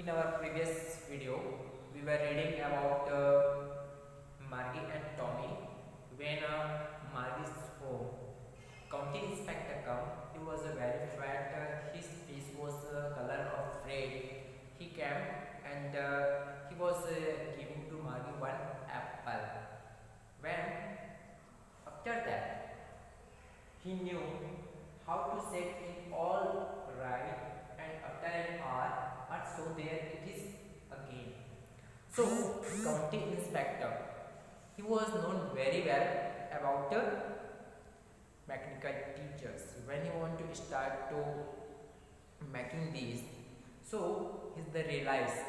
In our previous video, we were reading about Margie and Tommy. When Margie's home county inspector come, he was very fat. His face was color of red. He came and he was giving to Margie one apple. When after that he knew how to set it all right, and after an hour or so there it is again. So county inspector, he was known very well about the mechanical teachers. When he want to start to making these, so he's the realize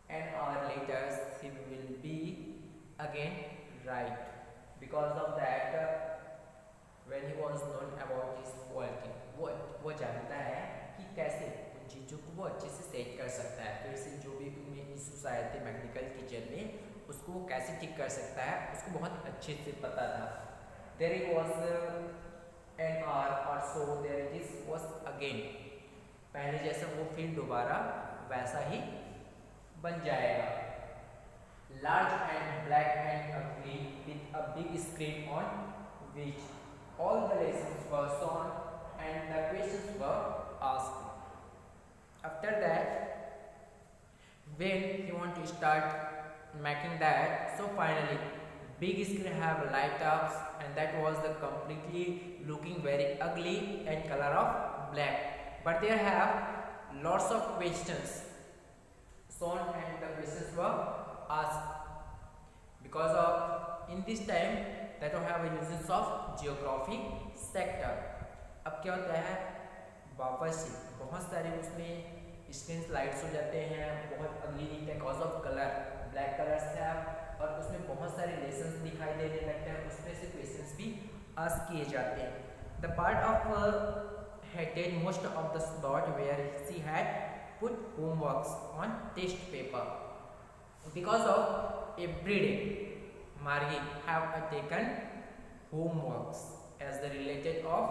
an hour later he will be again right. Because of that when he was known about his quality, वो जानता है कि कैसे उन चीज़ों को वो अच्छे से सेट कर सकता है, फिर से जो भी उनमें इश्यूज आए थे मैकेनिकल किचन में उसको वो कैसे ठीक कर सकता है उसको बहुत अच्छे से पता था. There it was an hour और so there it is was again, पहले जैसा वो फिर दोबारा वैसा ही बन जाएगा. Large and black and ugly with a big screen on which all the lessons were shown and the questions were asked. After that, when you want to start making that, so finally big screen have light ups, and that was the completely looking very ugly and color of black, but there have lots of questions shown and the questions were asked because of in this time that will have a uses of geography sector. अब क्या होता है, वापस से बहुत सारे उसमें screen lights हो जाते हैं, बहुत अगली दिखता है cause of colour, black colour से और उसमें बहुत सारे लेसन्स दिखाई देने लगते हैं, उसमें से क्वेश्चंस भी आस्क किए जाते हैं. The part of hated most of the slot where she had put homeworks on test paper because of every day Margie have taken homeworks as the related of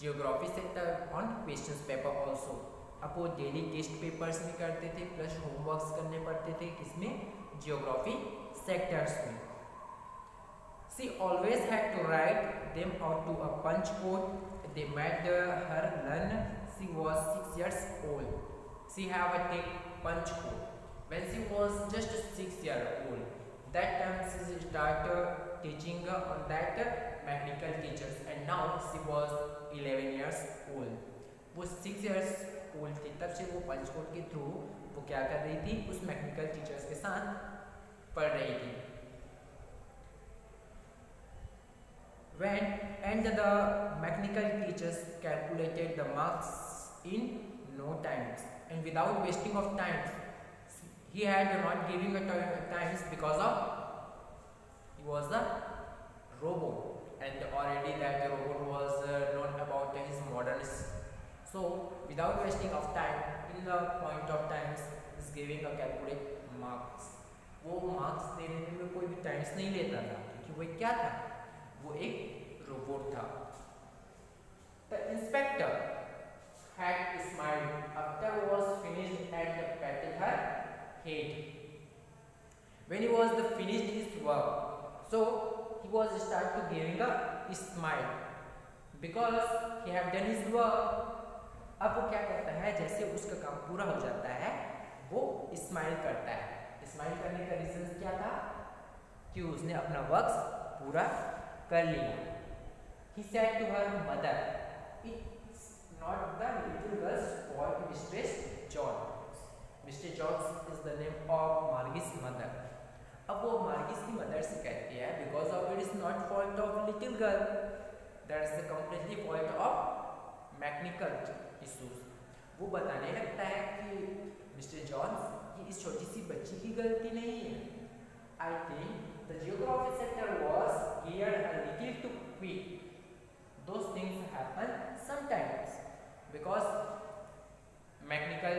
geography sector on questions paper also. अब वो daily test papers में करते थे plus homeworks करने पड़ते थे किसमें, geography sectors में. She always had to write them out to a punch code. They made her learn. She was 6 years old. She have a take punch code when she was just 6 years old. That time she started teaching on that mechanical teachers, and now she was 11 years old. वो 6 years old थी तब से वो पंच code के through वो क्या कर रही थी, उस मैकेनिकल टीचर्स के साथ पढ़ रही थी. When and the mechanical teachers calculated the marks in no times, and without wasting of time. He had not giving a times because of he was the robot, and already that robot was known about his moderns. So without wasting of time, in the point of times is giving a calculate marks. वो marks देने में कोई भी times नहीं लेता था क्योंकि वो क्या था, वो एक रोबोट था. The inspector had smiled after was finished and patted her head. When he was finished his work, so he was start to giving a smile because he have done his work. अब वो क्या करता है, जैसे उसका काम पूरा हो जाता है वो स्माइल करता है. स्माइल करने का रीजन क्या था कि उसने अपना वर्क पूरा कर लिया. He said to her mother, "It's not the little girl's fault, Mistress John." Mr. John is the name of Margie's mother. अब वो मार्गिस की मदर से कहती है because of it is not fault of little girl, that is the completely fault of mechanical issues. वो बताने लगता है कि मिस्टर जॉन्स ये इस छोटी सी बच्ची की गलती नहीं है. I think the geography sector was geared a little too quick. Those things happen sometimes because mechanical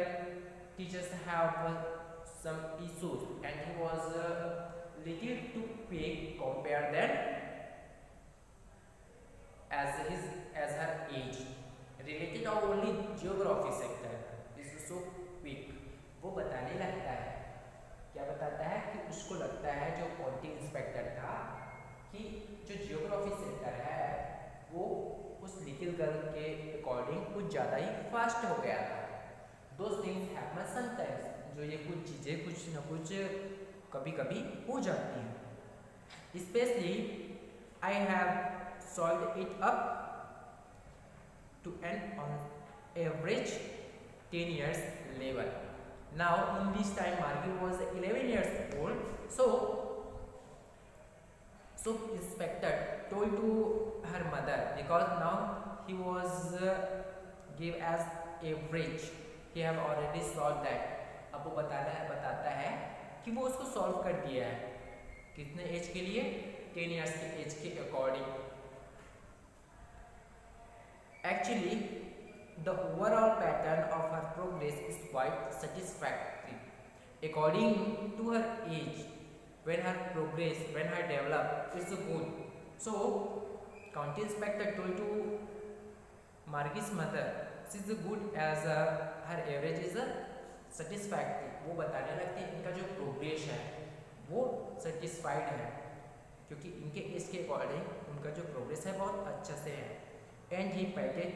teachers have some issues and he was little too quick compared than as her age. Related to only geography sector. वो बताने लगता है, क्या बताता है कि उसको लगता है जो क्वालिटी इंस्पेक्टर था कि जो जियोग्राफी सेंटर है वो उस लिटिल गर्ल के अकॉर्डिंग कुछ ज़्यादा ही फास्ट हो गया था। दोज थिंग्स हैपन समटाइम्स, जो ये कुछ चीज़ें कुछ ना कुछ कभी कभी हो जाती हैं। Specially I have solve it up to an on average 10 years level. Now in this time Margie was 11 years old, so inspector told to her mother, because now he was give as average, he have already solved that. अब वो बताता है कि वो उसको solve कर दिया है, कितने एज के लिए, 10 years के एज के according. Actually, the overall pattern of her progress is quite satisfactory. According to her age, when her progress, when her develop is good. So, County Inspector told to Margie's mother, she is good as her average is satisfactory. वो बताने लगते हैं इनका जो progress है वो satisfied है, क्योंकि इनके एज के अकॉर्डिंग उनका जो प्रोग्रेस है बहुत अच्छा से है। एंड ही पैटेड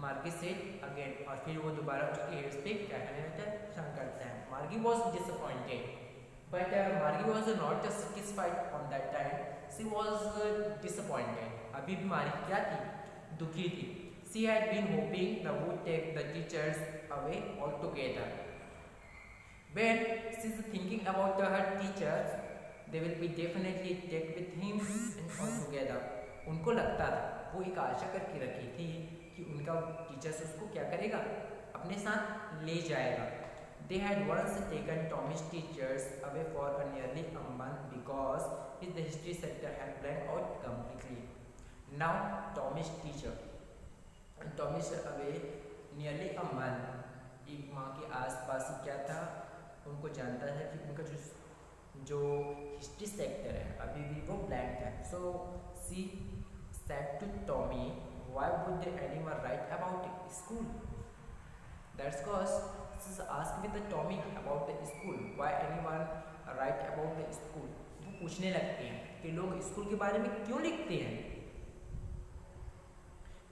मार्गी सेड अगेन, और फिर वो दोबारा उसके हेड्स पे क्या करने लगता है, करता है। Margie was disappointed, but Margie was not satisfied on that time, she was disappointed. अभी भी मार्गी क्या थी, दुखी थी। She had been hoping the would take the teachers away all together. When she is thinking about her teachers, they will be definitely take with him and all together. उनको लगता था, वो एक आशा करके रखी थी कि उनका टीचर्स उसको क्या करेगा, अपने साथ ले जाएगा। They had once taken Tommy's teachers away for nearly a month because the history sector had blanked out completely. Now Tommy's teacher, Tommy's away nearly a month, एक माह के आसपास ही क्या था, उनको जानता था कि उनका जो हिस्ट्री सेक्टर है अभी भी वो ब्लैंक है। So she said to Tommy, why would anyone write about school? That's cause she asked with the Tommy about the school, why anyone write about the school? वो पूछने लगते हैं कि लोग स्कूल के बारे में क्यों लिखते हैं।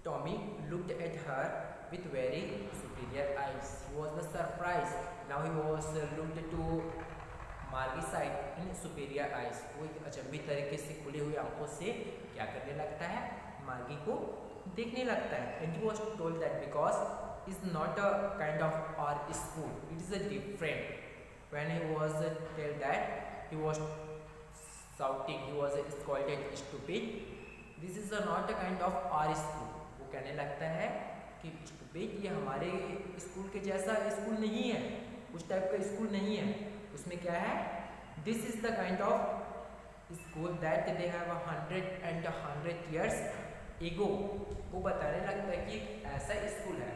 Tommy looked at her with very superior eyes. He was the surprise. Now he was looked to Margie's side in superior eyes. वो एक अचंभित तरीके से खुली हुई आंखों से क्या करने लगता है, मार्गी को देखने लगता है। And he was told that because it's not a kind of our school, it is a different. When he was told that, he was shouting, he was scolded stupid. This is not a kind of our school. वो कहने लगता है कि stupid, ये हमारे school के जैसा school नहीं है, उस टाइप का स्कूल नहीं है। उसमें क्या है, this is the kind of school that they have 100 years ago। वो बताने लगता है कि ऐसा स्कूल है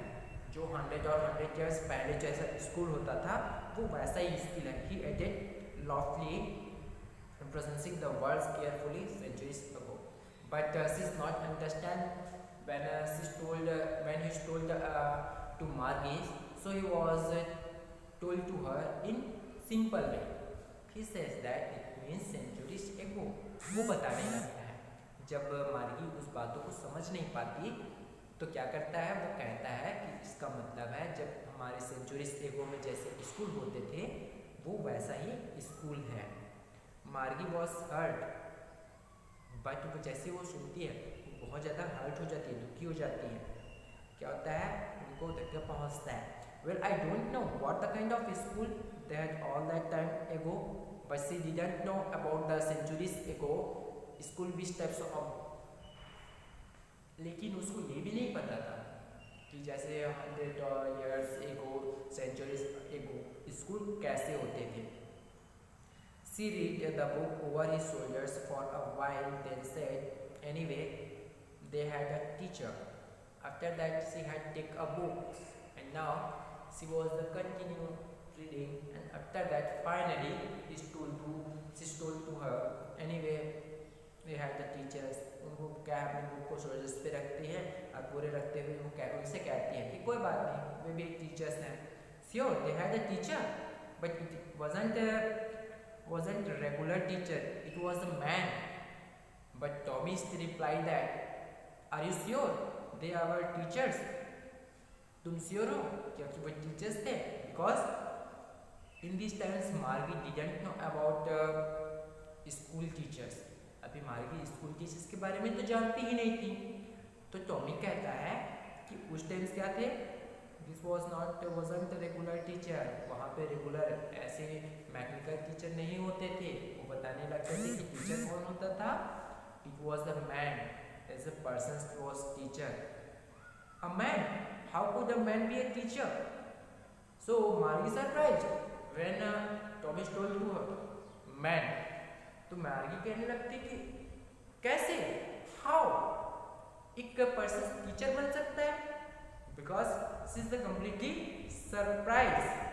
जो 100 years पहले जैसा स्कूल होता था वो वैसा ही स्कूल है। ही added लॉफ्टली representing the words carefully centuries ago, but she is not understand when when he told to Margie, so he was told to her in simple way. He says that it means centuries ago. वो बताने लगता है। जब मार्गी उस बातों को समझ नहीं पाती तो क्या करता है, वो कहता है कि इसका मतलब है जब हमारे सेंचुरीज एगो में जैसे स्कूल होते थे वो वैसा ही स्कूल है। मार्गी वॉज हर्ट, बट वो जैसे वो सुनती है वो बहुत ज़्यादा हर्ट हो जाती है, दुखी हो जाती है। क्या होता है, उनको धक्का पहुँचता है। Well, I don't know what the kind of school they had all that time ago, but she didn't know about the centuries ago school which types of, लेकिन उसको ये भी नहीं पता था कि जैसे 100 years ago, centuries ago school कैसे होते थे। She read the book over his shoulders for a while, then said, anyway, they had a teacher. After that, she had take a book, and now she was the continue reading, and after that finally she told to her, anyway we had the teachers। उनको क्या अपने book को shoulders पे रखती है और पूरे रखते हुए वो उनसे कहती है कि कोई बात नहीं, वे भी टीचर्स हैं। Sure, they had a teacher, but it wasn't a regular teacher. It was a man. But Tommy still replied that, "Are you sure they are our teachers? तुम श्योर हो क्योंकि वो टीचर्स थे?" Because in these times Margie didn't know about school teachers. अभी मार्गी school teachers के बारे में तो जानती ही नहीं थी. तो टॉमी कहता है कि उस टाइम्स क्या थे, this wasn't a regular teacher. वहाँ पे रेगुलर ऐसे मैकेनिकल टीचर नहीं होते थे. वो बताने लगते थे कि टीचर कौन होता था. It was a man. As a person was teacher. A man. How could a man be a teacher? So Margie surprised when Tommy told to her, man. तो मार्गी कहने लगती कि कैसे, हाउ एक पर्सन टीचर बन सकता है. Because this is the completely surprise.